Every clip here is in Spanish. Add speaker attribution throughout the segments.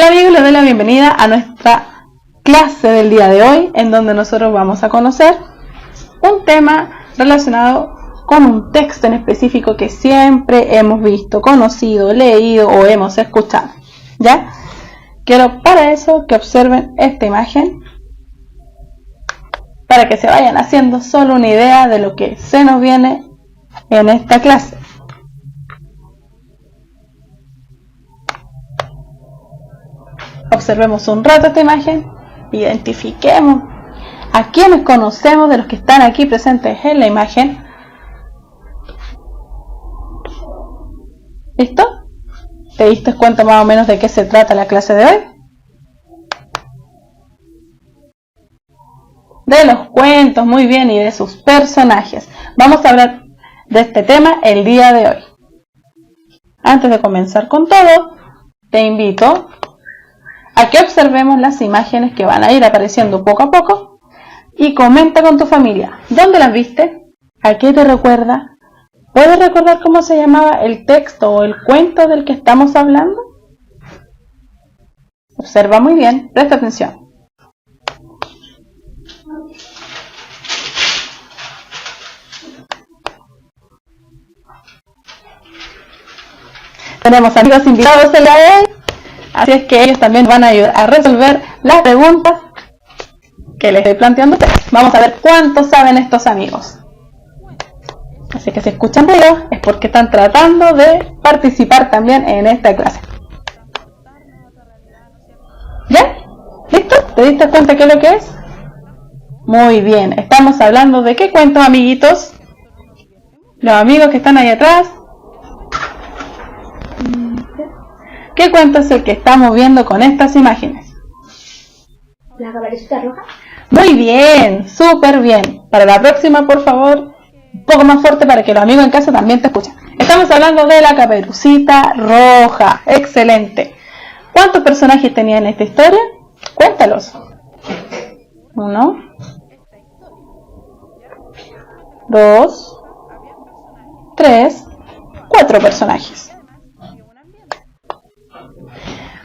Speaker 1: Hola amigos, les doy la bienvenida a nuestra clase del día de hoy, en donde nosotros vamos a conocer un tema relacionado con un texto en específico que siempre hemos visto, conocido, leído o hemos escuchado. ¿Ya? Quiero para eso que observen esta imagen, para que se vayan haciendo solo una idea de lo que se nos viene en esta clase. Observemos un rato esta imagen, identifiquemos a quienes conocemos de los que están aquí presentes en la imagen. ¿Listo? ¿Te diste cuenta más o menos de qué se trata la clase de hoy? De los cuentos, muy bien, y de sus personajes. Vamos a hablar de este tema el día de hoy. Antes de comenzar con todo, te invito a que observemos las imágenes que van a ir apareciendo poco a poco y comenta con tu familia. ¿Dónde las viste? ¿A qué te recuerda? ¿Puedes recordar cómo se llamaba el texto o el cuento del que estamos hablando? Observa muy bien, presta atención. Tenemos amigos invitados el día de hoy, así es que ellos también van a ayudar a resolver las preguntas que les estoy planteando. Vamos a ver cuánto saben estos amigos. Así que si escuchan ruido es porque están tratando de participar también en esta clase. ¿Ya? ¿Listo? ¿Te diste cuenta qué es lo que es? Muy bien. Estamos hablando de qué cuento, amiguitos. Los amigos que están ahí atrás. ¿Qué cuento es el que estamos viendo con estas imágenes?
Speaker 2: ¿La Caperucita Roja?
Speaker 1: Muy bien, súper bien. Para la próxima, por favor, un poco más fuerte para que los amigos en casa también te escuchen. Estamos hablando de la Caperucita Roja. Excelente. ¿Cuántos personajes tenía en esta historia? Cuéntalos. 1, 2, 3, 4 personajes.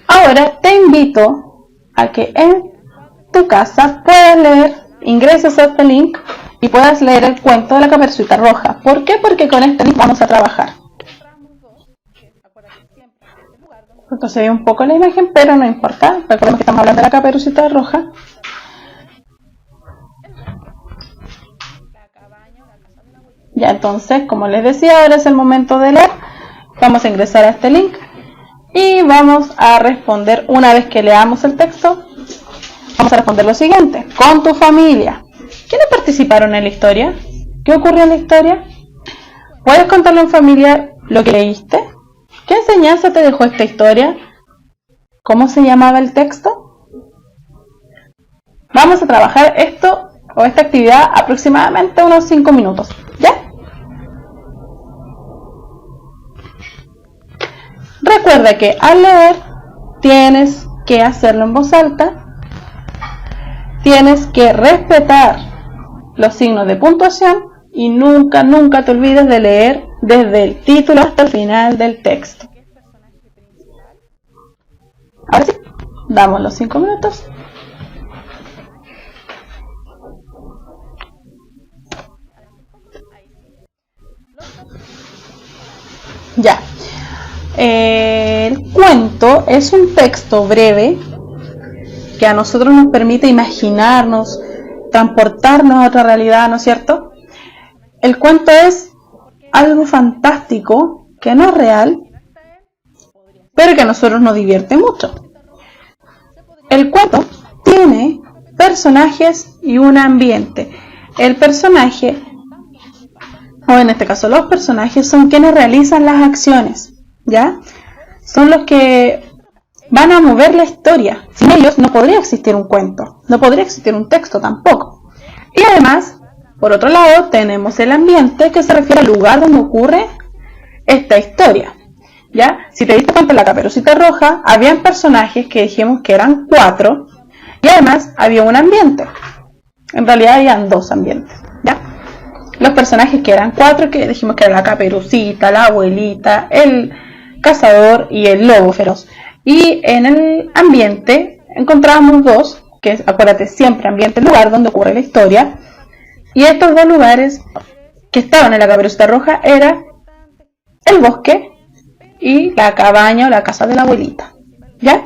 Speaker 1: Ahora te invito a que en tu casa puedas leer, ingreses a este link y puedas leer el cuento de la Caperucita Roja. ¿Por qué? Porque con este link vamos a trabajar. Esto se ve un poco la imagen, pero no importa. Recordemos que estamos hablando de la Caperucita Roja. Ya, entonces, como les decía, ahora es el momento de leer. Vamos a ingresar a este link y vamos a responder una vez que leamos el texto. Vamos a responder lo siguiente, con tu familia. ¿Quiénes participaron en la historia? ¿Qué ocurrió en la historia? ¿Puedes contarle a un familiar lo que leíste? ¿Qué enseñanza te dejó esta historia? ¿Cómo se llamaba el texto? Vamos a trabajar esto o esta actividad aproximadamente unos 5 minutos. ¿Ya? Recuerda que al leer tienes que hacerlo en voz alta. Tienes que respetar los signos de puntuación y nunca te olvides de leer desde el título hasta el final del texto. Ahora sí, damos los 5 minutos. Ya. El cuento es un texto breve que a nosotros nos permite imaginarnos, transportarnos a otra realidad, ¿no es cierto? El cuento es algo fantástico, que no es real, pero que a nosotros nos divierte mucho. El cuento tiene personajes y un ambiente. El personaje, o en este caso los personajes, son quienes realizan las acciones, ¿ya? Son los que van a mover la historia. Sin ellos no podría existir un cuento, no podría existir un texto tampoco. Y además, por otro lado, tenemos el ambiente, que se refiere al lugar donde ocurre esta historia. ¿Ya? Si te diste cuenta en la Caperucita Roja, habían personajes que dijimos que eran 4, y además había un ambiente. En realidad habían 2 ambientes, ¿ya? Los personajes que eran 4, que dijimos que era la Caperucita, la abuelita, el cazador y el lobo feroz. Y en el ambiente encontramos dos, que es, acuérdate, siempre ambiente, lugar donde ocurre la historia. Y estos dos lugares que estaban en la Caperucita Roja era el bosque y la cabaña o la casa de la abuelita, ¿ya?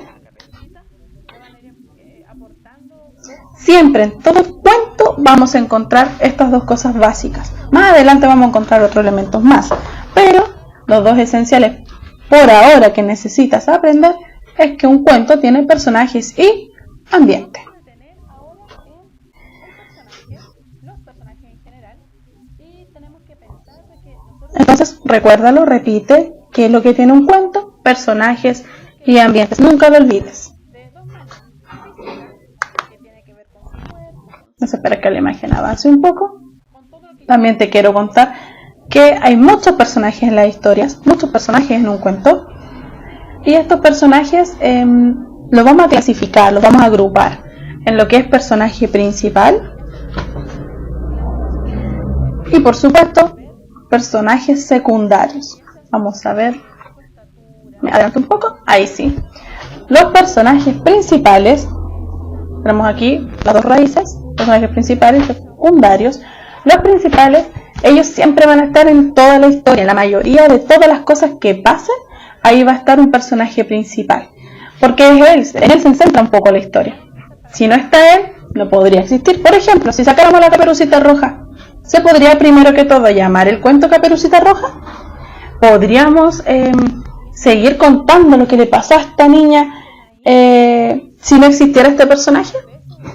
Speaker 1: Siempre en todo cuento vamos a encontrar estas dos cosas básicas. Más adelante vamos a encontrar otros elementos más, pero los dos esenciales por ahora que necesitas aprender es que un cuento tiene personajes y ambiente. Entonces, recuérdalo, repite, ¿qué es lo que tiene un cuento? Personajes y ambientes. Nunca lo olvides. Vamos a esperar que la imagen avance un poco. También te quiero contar que hay muchos personajes en las historias, muchos personajes en un cuento. Y estos personajes los vamos a clasificar, los vamos a agrupar en lo que es personaje principal. Y por supuesto, personajes secundarios. Vamos a ver, me adelanto un poco, ahí sí. Los personajes principales, tenemos aquí las dos raíces, personajes principales, secundarios. Los principales, ellos siempre van a estar en toda la historia, en la mayoría de todas las cosas que pasen, ahí va a estar un personaje principal, porque es él, en él se centra un poco la historia. Si no está él, no podría existir. Por ejemplo, si sacáramos la Caperucita Roja, ¿se podría primero que todo llamar el cuento Caperucita Roja? ¿Podríamos seguir contando lo que le pasó a esta niña si no existiera este personaje?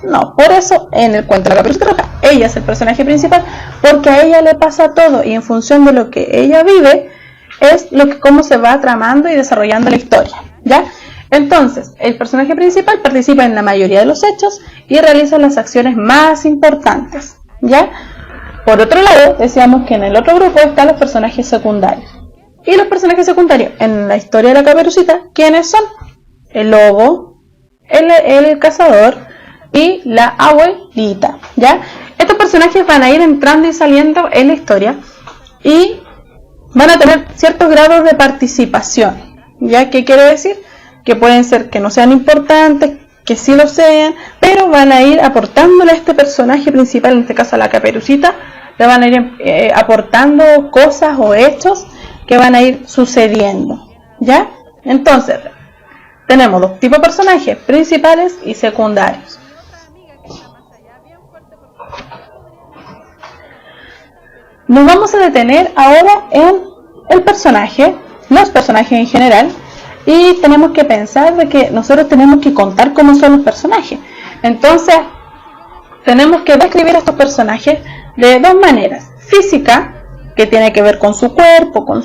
Speaker 1: No, por eso en el cuento de la Caperucita Roja, ella es el personaje principal, porque a ella le pasa todo y en función de lo que ella vive es cómo se va tramando y desarrollando la historia, ¿ya? Entonces, el personaje principal participa en la mayoría de los hechos y realiza las acciones más importantes, ¿ya? Por otro lado, decíamos que en el otro grupo están los personajes secundarios. Y los personajes secundarios en la historia de la Caperucita, ¿quiénes son? El lobo, el cazador y la abuelita, ¿ya? Estos personajes van a ir entrando y saliendo en la historia y van a tener ciertos grados de participación, ¿ya? ¿Qué quiere decir? Que pueden ser que no sean importantes, que sí lo sean, pero van a ir aportándole a este personaje principal, en este caso a la Caperucita, le van a ir aportando cosas o hechos que van a ir sucediendo, ¿ya? Entonces, tenemos dos tipos de personajes, principales y secundarios. Nos vamos a detener ahora en el personaje, los personajes en general, y tenemos que pensar de que nosotros tenemos que contar cómo son los personajes. Entonces, tenemos que describir a estos personajes de dos maneras: física, que tiene que ver con su cuerpo, con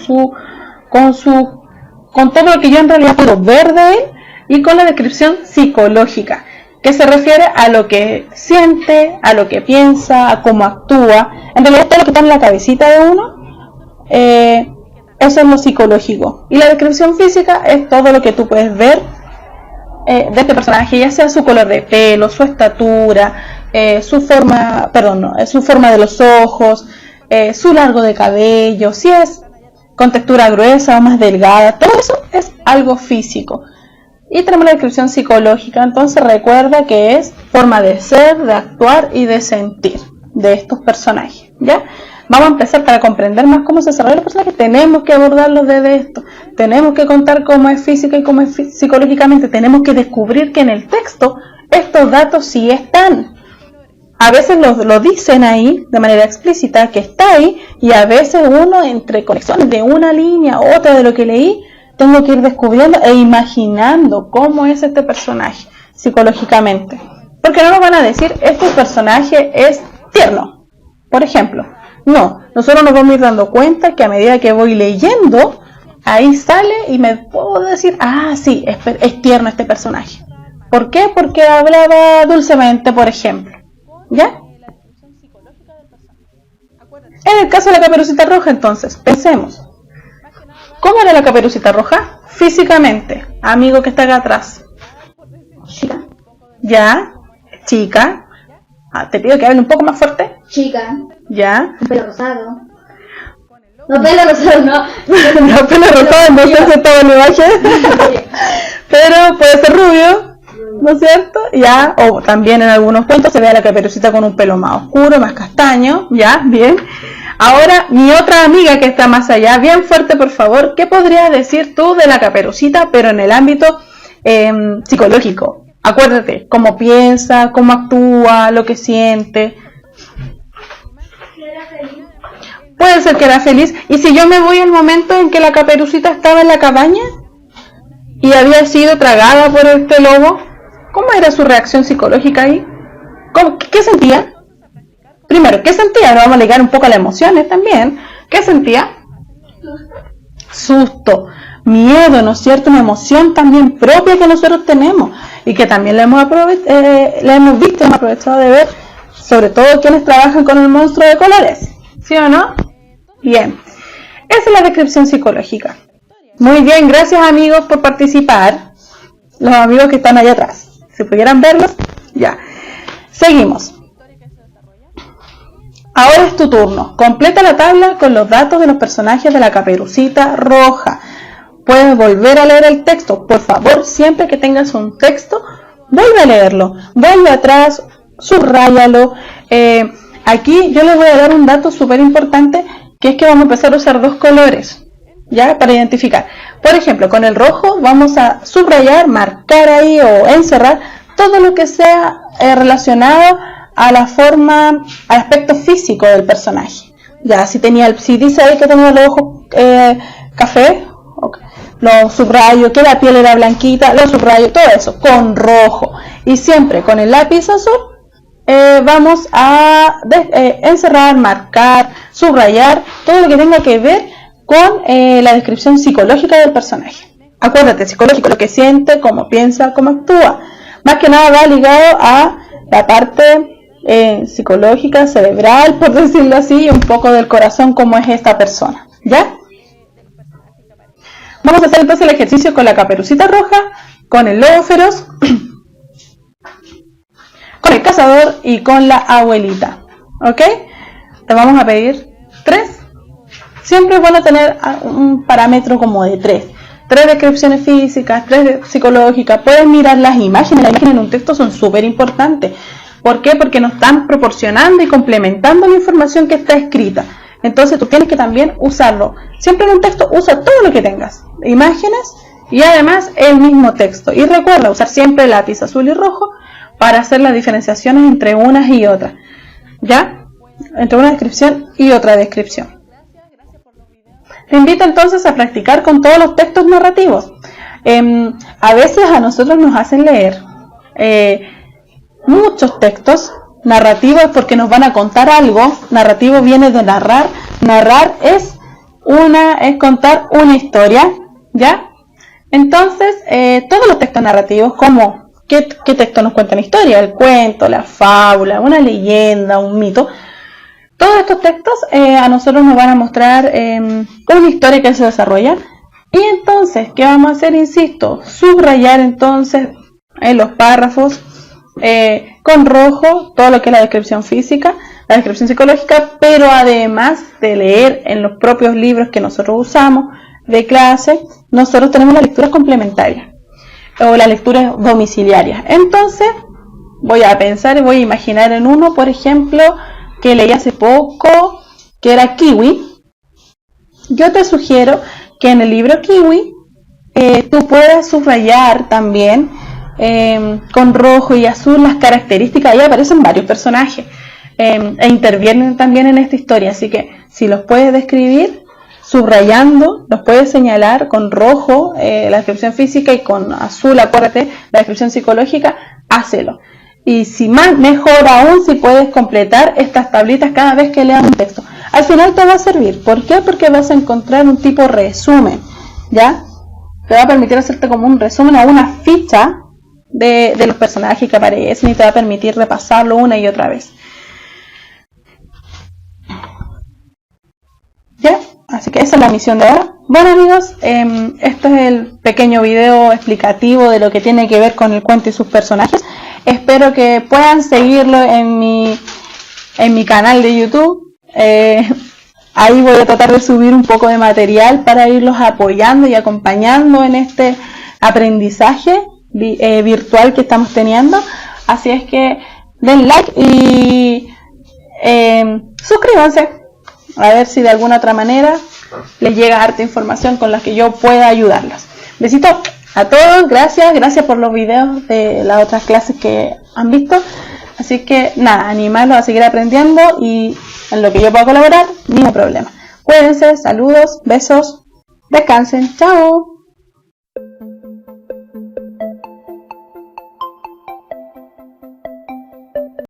Speaker 1: todo lo que yo en realidad puedo ver de él, y con la descripción psicológica, que se refiere a lo que siente, a lo que piensa, a cómo actúa. En realidad todo lo que está en la cabecita de uno, eso es lo psicológico. Y la descripción física es todo lo que tú puedes ver de este personaje, ya sea su color de pelo, su estatura, su forma de los ojos, su largo de cabello, si es con textura gruesa o más delgada, todo eso es algo físico. Y tenemos la descripción psicológica, entonces recuerda que es forma de ser, de actuar y de sentir de estos personajes, ¿ya? Vamos a empezar para comprender más cómo se desarrollan los personajes, tenemos que abordarlos desde esto, tenemos que contar cómo es física y cómo es psicológicamente, tenemos que descubrir que en el texto estos datos sí están. A veces lo dicen ahí de manera explícita que está ahí, y a veces uno, entre conexiones de una línea a otra de lo que leí, tengo que ir descubriendo e imaginando cómo es este personaje psicológicamente. Porque no nos van a decir, este personaje es tierno, por ejemplo. No, nosotros nos vamos a ir dando cuenta que a medida que voy leyendo, ahí sale y me puedo decir, ah, sí, es tierno este personaje. ¿Por qué? Porque hablaba dulcemente, por ejemplo, ¿ya? En el caso de la Caperucita Roja, entonces, pensemos. ¿Cómo era la Caperucita Roja? Físicamente, amigo que está acá atrás.
Speaker 2: Chica.
Speaker 1: ¿Ya? Chica. Te pido que hable un poco más fuerte.
Speaker 2: Chica.
Speaker 1: ¿Ya?
Speaker 2: Con pelo rosado. No, pelo rosado no.
Speaker 1: No, pelo rosado, no sé si estaba en la imagen. pero puede ser rubio, ¿no es cierto? Ya, o también en algunos cuentos se ve a la Caperucita con un pelo más oscuro, más castaño, ya, bien. Ahora, mi otra amiga que está más allá, bien fuerte por favor, ¿qué podrías decir tú de la Caperucita, pero en el ámbito psicológico? Acuérdate, cómo piensa, cómo actúa, lo que siente. Puede ser que era feliz. ¿Y si yo me voy al momento en que la Caperucita estaba en la cabaña y había sido tragada por este lobo? ¿Cómo era su reacción psicológica ahí? ¿Qué sentía? Primero, ¿qué sentía? Vamos a ligar un poco a las emociones también. ¿Qué sentía? Susto, miedo, ¿no es cierto? Una emoción también propia que nosotros tenemos y que también la hemos visto, hemos aprovechado de ver, sobre todo quienes trabajan con el monstruo de colores, ¿sí o no? Bien, esa es la descripción psicológica. Muy bien, gracias amigos por participar, los amigos que están allá atrás, si pudieran verlos, ya. Seguimos. Ahora es tu turno. Completa la tabla con los datos de los personajes de la Caperucita Roja. Puedes volver a leer el texto. Por favor, siempre que tengas un texto, vuelve a leerlo. Vuelve atrás, subráyalo. Aquí yo les voy a dar un dato súper importante, que es que vamos a empezar a usar dos colores, ¿ya? Para identificar. Por ejemplo, con el rojo vamos a subrayar, marcar ahí o encerrar todo lo que sea relacionado a la forma, al aspecto físico del personaje. Ya, si dice ahí que tenía los ojos café, okay, lo subrayo, que la piel era blanquita, lo subrayo, todo eso, con rojo. Y siempre con el lápiz azul vamos a encerrar, marcar, subrayar, todo lo que tenga que ver con la descripción psicológica del personaje. Acuérdate, psicológico, lo que siente, cómo piensa, cómo actúa. Más que nada va ligado a la parte psicológica, cerebral, por decirlo así, y un poco del corazón, como es esta persona, ¿ya? Vamos a hacer entonces el ejercicio con la Caperucita Roja, con el lobo feroz, con el cazador y con la abuelita, ¿ok? Te vamos a pedir 3. Siempre es bueno tener un parámetro como de 3 descripciones físicas, 3 psicológicas. Puedes mirar las imágenes en un texto son súper importantes. ¿Por qué? Porque nos están proporcionando y complementando la información que está escrita. Entonces tú tienes que también usarlo. Siempre en un texto usa todo lo que tengas. Imágenes y además el mismo texto. Y recuerda usar siempre lápiz azul y rojo para hacer las diferenciaciones entre unas y otras. ¿Ya? Entre una descripción y otra descripción. Te invito entonces a practicar con todos los textos narrativos. A veces a nosotros nos hacen leer muchos textos narrativos porque nos van a contar algo. Narrativo viene de narrar. Narrar es contar una historia, ¿ya? Entonces, todos los textos narrativos, como ¿qué texto nos cuenta una historia? El cuento, la fábula, una leyenda, un mito. Todos estos textos a nosotros nos van a mostrar una historia que se desarrolla. Y entonces, ¿qué vamos a hacer? Insisto, subrayar entonces en los párrafos con rojo todo lo que es la descripción física, la descripción psicológica, pero además de leer en los propios libros que nosotros usamos de clase, nosotros tenemos las lecturas complementarias o las lecturas domiciliarias. Entonces, voy a pensar y voy a imaginar en uno, por ejemplo, que leí hace poco, que era Kiwi. Yo te sugiero que en el libro Kiwi tú puedas subrayar también con rojo y azul las características. Ahí aparecen varios personajes e intervienen también en esta historia, así que si los puedes describir subrayando, los puedes señalar con rojo la descripción física y con azul, acuérdate, la descripción psicológica, hácelo. Y si más, mejor aún si puedes completar estas tablitas cada vez que leas un texto. Al final te va a servir. ¿Por qué? Porque vas a encontrar un tipo resumen, ¿ya? Te va a permitir hacerte como un resumen o una ficha de los personajes que aparecen y te va a permitir repasarlo una y otra vez. ¿Ya? Así que esa es la misión de ahora. Bueno amigos, este es el pequeño video explicativo de lo que tiene que ver con el cuento y sus personajes. Espero que puedan seguirlo en mi canal de YouTube. Ahí voy a tratar de subir un poco de material para irlos apoyando y acompañando en este aprendizaje virtual que estamos teniendo. Así es que den like y suscríbanse, a ver si de alguna otra manera les llega harta información con la que yo pueda ayudarlos. Besitos a todos, gracias por los videos de las otras clases que han visto. Así que nada, animarlos a seguir aprendiendo y en lo que yo pueda colaborar, ningún problema. Cuídense, saludos, besos, descansen, chao.